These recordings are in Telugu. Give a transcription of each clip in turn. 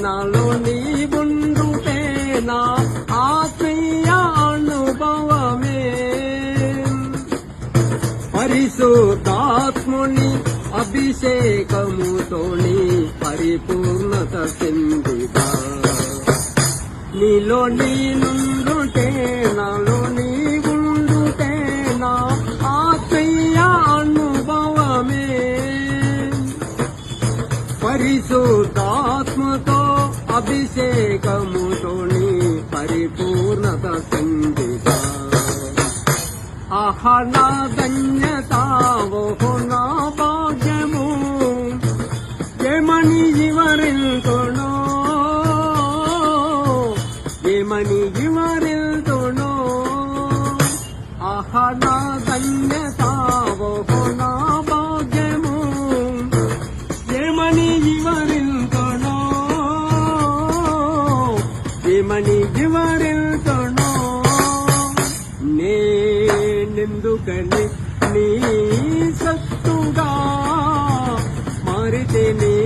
నాలో నీవుండుటే నా ఆత్మీయ అనుభవమే. పరిశుద్ధాత్ముని అభిషేకముతోని పరిపూర్ణత చెందిదా. నీలో నేనుండుటే నాలో నీవుండుటే నా ఆత్మీయ అనుభవమే. పరిశుద్ధాత్మతో అభిషేకముతోని పరిపూర్ణత చెందిదా. ఆహా నా ధన్యత ఓహో నా భాగ్యము ఏమని వివరింతునో ఏమని వివరింతునో. ఆహా నా ధన్యత ఓహో నా భాగ్యము ఏమని వివరింతునో ఏమని వివరింతునో. నేనెందుకని నీ సత్తుగా మారితిని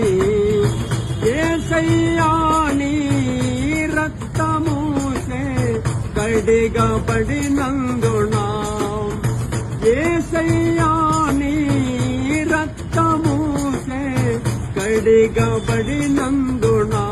యేసయ్యా నీ రక్తముచే కడిగబడినందున. యేసయ్యా నీ రక్తముచే కడిగబడినందున.